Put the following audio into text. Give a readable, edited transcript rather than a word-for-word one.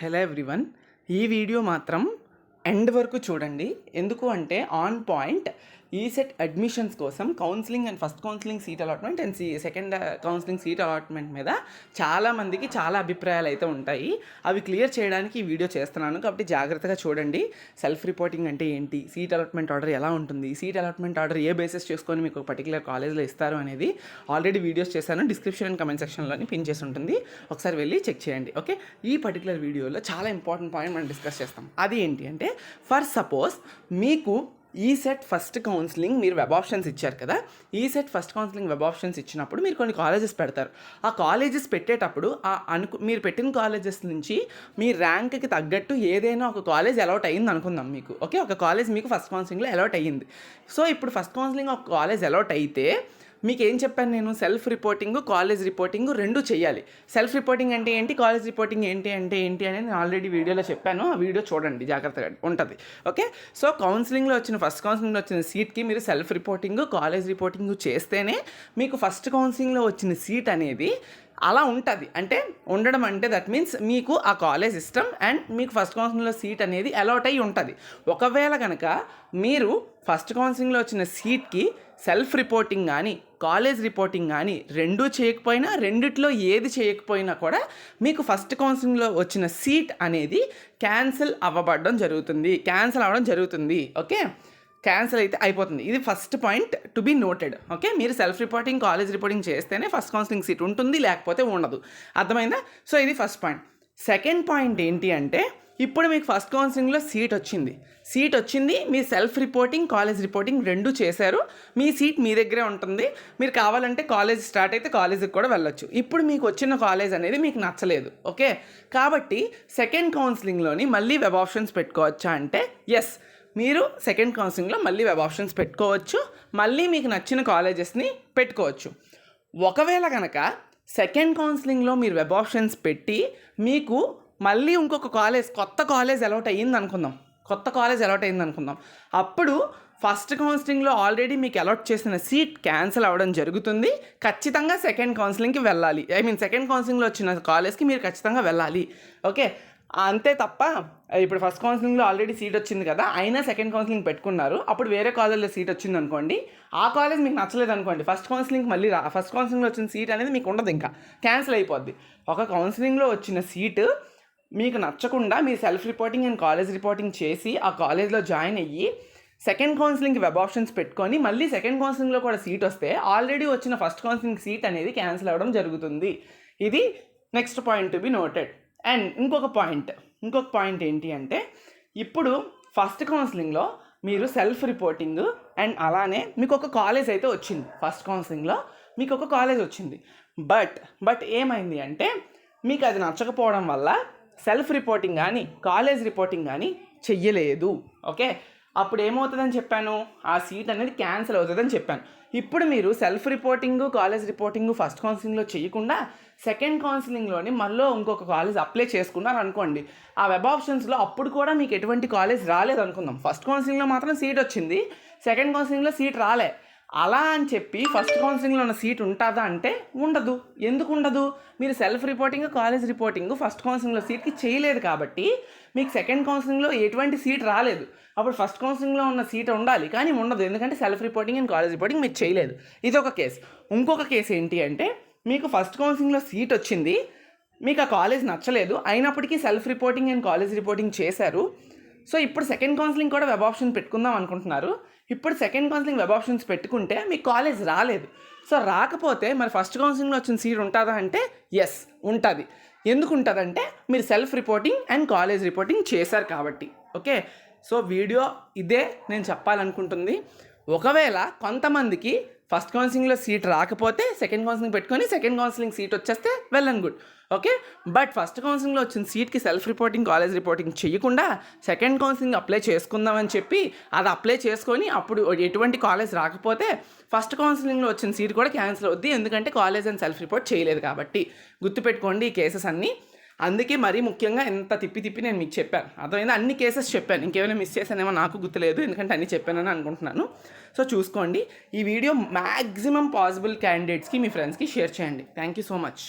Hello everyone. ఈ video మాత్రం end వరకు చూడండి. ఎందుకు అంటే ఆన్ పాయింట్ ఈసెట్ అడ్మిషన్స్ కోసం counselling and first counselling seat allotment and second counselling seat allotment మీద చాలామందికి చాలా అభిప్రాయాలు అయితే ఉంటాయి. అవి క్లియర్ చేయడానికి ఈ వీడియో చేస్తున్నాను, కాబట్టి జాగ్రత్తగా చూడండి. సెల్ఫ్ రిపోర్టింగ్ అంటే ఏంటి, సీట్ అలాట్మెంట్ ఆర్డర్ ఎలా ఉంటుంది, సీట్ అలాట్మెంట్ ఆర్డర్ ఏ బేసిస్ చేసుకొని మీకు ఒక పర్టికులర్ కాలేజ్లో ఇస్తారు అనేది ఆల్రెడీ వీడియోస్ చేశాను. డిస్క్రిప్షన్ అండ్ కమెంట్ సెక్షన్లోని పిన్ చేసి ఉంటుంది, ఒకసారి వెళ్ళి చెక్ చేయండి. ఓకే, ఈ పర్టికులర్ వీడియోలో చాలా ఇంపార్టెంట్ పాయింట్ మనం డిస్కస్ చేస్తాం. అది ఏంటి అంటే, ఫర్ సపోజ్ మీకు ఈసెట్ ఫస్ట్ కౌన్సిలింగ్ మీరు వెబ్ ఆప్షన్స్ ఇచ్చారు కదా. ECET first counselling web options ఇచ్చినప్పుడు మీరు కొన్ని కాలేజెస్ పెడతారు. ఆ కాలేజెస్ పెట్టేటప్పుడు మీరు పెట్టిన కాలేజెస్ నుంచి మీ ర్యాంక్కి తగ్గట్టు ఏదైనా ఒక కాలేజ్ అలాట్ అయ్యింది అనుకుందాం మీకు. ఓకే, ఒక కాలేజ్ మీకు ఫస్ట్ కౌన్సిలింగ్లో అలాట్ అయ్యింది. సో ఇప్పుడు ఫస్ట్ కౌన్సిలింగ్ ఒక కాలేజ్ అలాట్ అయితే మీకు ఏం చెప్పాను నేను, సెల్ఫ్ రిపోర్టింగ్ కాలేజ్ రిపోర్టింగ్ రెండు చేయాలి. సెల్ఫ్ రిపోర్టింగ్ అంటే ఏంటి, కాలేజ్ రిపోర్టింగ్ ఏంటి అనేది నేను ఆల్రెడీ వీడియోలో చెప్పాను. ఆ వీడియో చూడండి, జాగ్రత్తగా ఉంటుంది. ఓకే, సో ఫస్ట్ కౌన్సిలింగ్లో వచ్చిన సీట్కి మీరు సెల్ఫ్ రిపోర్టింగ్ కాలేజ్ రిపోర్టింగ్ చేస్తేనే మీకు ఫస్ట్ కౌన్సిలింగ్లో వచ్చిన సీట్ అనేది అలా ఉంటుంది. అంటే ఉండడం అంటే దట్ మీన్స్ మీకు ఆ కాలేజ్ ఇష్టం అండ్ మీకు ఫస్ట్ కౌన్సిలింగ్లో సీట్ అనేది అలాట్ అయ్యి ఉంటుంది. ఒకవేళ కనుక మీరు ఫస్ట్ కౌన్సిలింగ్లో వచ్చిన సీట్కి సెల్ఫ్ రిపోర్టింగ్ కానీ కాలేజ్ రిపోర్టింగ్ కానీ రెండూ చేయకపోయినా, రెండిట్లో ఏది చేయకపోయినా కూడా మీకు ఫస్ట్ కౌన్సిలింగ్లో వచ్చిన సీట్ అనేది క్యాన్సిల్ అవ్వడం జరుగుతుంది. ఓకే, క్యాన్సిల్ అయితే అయిపోతుంది. ఇది first point to be noted. Okay, మీరు సెల్ఫ్ రిపోర్టింగ్ కాలేజ్ రిపోర్టింగ్ చేస్తేనే ఫస్ట్ కౌన్సిలింగ్ సీట్ ఉంటుంది, లేకపోతే ఉండదు. అర్థమైందా? సో ఇది ఫస్ట్ పాయింట్. సెకండ్ పాయింట్ ఏంటి అంటే, ఇప్పుడు మీకు ఫస్ట్ కౌన్సిలింగ్లో సీట్ వచ్చింది, మీ సెల్ఫ్ రిపోర్టింగ్ కాలేజ్ రిపోర్టింగ్ రెండు చేశారు, మీ సీట్ మీ దగ్గరే ఉంటుంది. మీరు కావాలంటే కాలేజ్ స్టార్ట్ అయితే కాలేజీకి కూడా వెళ్ళొచ్చు. ఇప్పుడు మీకు వచ్చిన కాలేజ్ అనేది మీకు నచ్చలేదు. ఓకే, కాబట్టి సెకండ్ కౌన్సిలింగ్లోని మళ్ళీ వెబ్ ఆప్షన్స్ పెట్టుకోవచ్చా అంటే ఎస్, మీరు సెకండ్ కౌన్సిలింగ్లో మళ్ళీ వెబ్ ఆప్షన్స్ పెట్టుకోవచ్చు, మళ్ళీ మీకు నచ్చిన కాలేజెస్ని పెట్టుకోవచ్చు. ఒకవేళ కనుక సెకండ్ కౌన్సిలింగ్లో మీరు వెబ్ ఆప్షన్స్ పెట్టి మీకు మళ్ళీ ఇంకొక కొత్త కాలేజ్ అలాట్ అయ్యింది అనుకుందాం. అప్పుడు ఫస్ట్ కౌన్సిలింగ్లో ఆల్రెడీ మీకు అలాట్ చేసిన సీట్ క్యాన్సిల్ అవ్వడం జరుగుతుంది. ఖచ్చితంగా సెకండ్ కౌన్సిలింగ్కి వెళ్ళాలి. సెకండ్ కౌన్సిలింగ్లో వచ్చిన కాలేజ్కి మీరు ఖచ్చితంగా వెళ్ళాలి. ఓకే, అంతే తప్ప ఇప్పుడు ఫస్ట్ కౌన్సిలింగ్లో ఆల్రెడీ సీట్ వచ్చింది కదా, అయినా సెకండ్ కౌన్సిలింగ్ పెట్టుకున్నారు, అప్పుడు వేరే కాలేజ్లో సీట్ వచ్చింది అనుకోండి, ఆ కాలేజ్ మీకు నచ్చలేదు అనుకోండి, ఫస్ట్ కౌన్సిలింగ్లో వచ్చిన సీట్ అనేది మీకు ఉండదు, ఇంకా క్యాన్సిల్ అయిపోద్ది. ఒక కౌన్సిలింగ్లో వచ్చిన సీటు మీకు నచ్చకుండా మీరు self reporting and college reporting చేసి ఆ కాలేజ్లో జాయిన్ అయ్యి సెకండ్ కౌన్సిలింగ్కి వెబ్ ఆప్షన్స్ పెట్టుకొని మళ్ళీ సెకండ్ కౌన్సిలింగ్లో కూడా సీట్ వస్తే ఆల్రెడీ వచ్చిన ఫస్ట్ కౌన్సిలింగ్ సీట్ అనేది క్యాన్సిల్ అవ్వడం జరుగుతుంది. ఇది next point to be noted. And ఇంకొక పాయింట్ ఏంటి అంటే, ఇప్పుడు ఫస్ట్ కౌన్సిలింగ్లో మీరు సెల్ఫ్ రిపోర్టింగ్ అండ్ అలానే మీకు ఒక కాలేజ్ అయితే వచ్చింది. ఫస్ట్ కౌన్సిలింగ్లో మీకు ఒక కాలేజ్ వచ్చింది, బట్ ఏమైంది అంటే, మీకు అది నచ్చకపోవడం వల్ల సెల్ఫ్ రిపోర్టింగ్ కానీ కాలేజ్ రిపోర్టింగ్ కానీ చెయ్యలేదు. ఓకే, అప్పుడు ఏమవుతుందని చెప్పాను, ఆ సీట్ అనేది క్యాన్సిల్ అవుతుందని చెప్పాను. ఇప్పుడు మీరు self reporting college reporting first కౌన్సిలింగ్లో చేయకుండా సెకండ్ కౌన్సిలింగ్లోని మళ్ళీ ఇంకొక కాలేజ్ అప్లై చేసుకున్నారు అనుకోండి, ఆ వెబ్ ఆప్షన్స్లో అప్పుడు కూడా మీకు ఎటువంటి కాలేజ్ రాలేదు అనుకుందాం. ఫస్ట్ కౌన్సిలింగ్లో మాత్రం సీట్ వచ్చింది, సెకండ్ కౌన్సిలింగ్లో సీట్ రాలే. అలా అని చెప్పి ఫస్ట్ కౌన్సిలింగ్లో ఉన్న సీట్ ఉంటుందా అంటే ఉండదు. ఎందుకు ఉండదు? మీరు self reporting college reporting first కౌన్సిలింగ్లో సీట్కి చేయలేదు కాబట్టి మీకు సెకండ్ కౌన్సిలింగ్లో ఎటువంటి సీట్ రాలేదు. అప్పుడు ఫస్ట్ కౌన్సిలింగ్లో ఉన్న సీట్ ఉండాలి, కానీ ఉండదు, ఎందుకంటే self reporting and college reporting మీరు చేయలేదు. ఇది ఒక కేసు. ఇంకొక కేసు ఏంటి అంటే, మీకు ఫస్ట్ కౌన్సిలింగ్లో సీట్ వచ్చింది, మీకు ఆ కాలేజ్ నచ్చలేదు, అయినప్పటికీ self reporting and college reporting చేశారు. సో ఇప్పుడు సెకండ్ కౌన్సిలింగ్ కూడా వెబ్ ఆప్షన్ పెట్టుకుందాం అనుకుంటున్నారు. ఇప్పుడు సెకండ్ కౌన్సిలింగ్ వెబ్ ఆప్షన్స్ పెట్టుకుంటే మీకు కాలేజ్ రాలేదు. సో రాకపోతే మరి ఫస్ట్ కౌన్సిలింగ్లో వచ్చిన సీట్ ఉంటుందా అంటే ఎస్, ఉంటుంది. ఎందుకు ఉంటుందంటే మీరు self reporting and college reporting చేశారు కాబట్టి. ఓకే, సో వీడియో ఇదే నేను చెప్పాలనుకుంటుంది. ఒకవేళ కొంతమందికి ఫస్ట్ కౌన్సిలింగ్లో సీట్ రాకపోతే సెకండ్ కౌన్సిలింగ్ పెట్టుకొని సెకండ్ కౌన్సిలింగ్ సీట్ వచ్చేస్తే well and good. Okay, but first కౌన్సిలింగ్లో వచ్చిన సీట్కి సెల్ఫ్ రిపోర్టింగ్ కాలేజ్ రిపోర్టింగ్ చేయకుండా సెకండ్ కౌన్సిలింగ్ అప్లై చేసుకుందామని చెప్పి అది అప్లై చేసుకొని అప్పుడు ఎటువంటి కాలేజ్ రాకపోతే ఫస్ట్ కౌన్సిలింగ్లో వచ్చిన సీట్ కూడా క్యాన్సిల్ అవుద్ది, ఎందుకంటే కాలేజ్ అండ్ సెల్ఫ్ రిపోర్ట్ చేయలేదు కాబట్టి. గుర్తుపెట్టుకోండి ఈ కేసెస్ అన్నీ. అందుకే మరీ ముఖ్యంగా ఎంత తిప్పి నేను మీకు చెప్పాను, అర్థమైందా? అన్ని కేసెస్ చెప్పాను, ఇంకేమైనా మిస్ చేశానేమో నాకు గుర్తులేదు, ఎందుకంటే అన్నీ చెప్పానని అనుకుంటున్నాను. సో చూసుకోండి. ఈ వీడియో మ్యాక్సిమం పాసిబుల్ క్యాండిడేట్స్కి మీ ఫ్రెండ్స్కి షేర్ చేయండి. Thank you so much.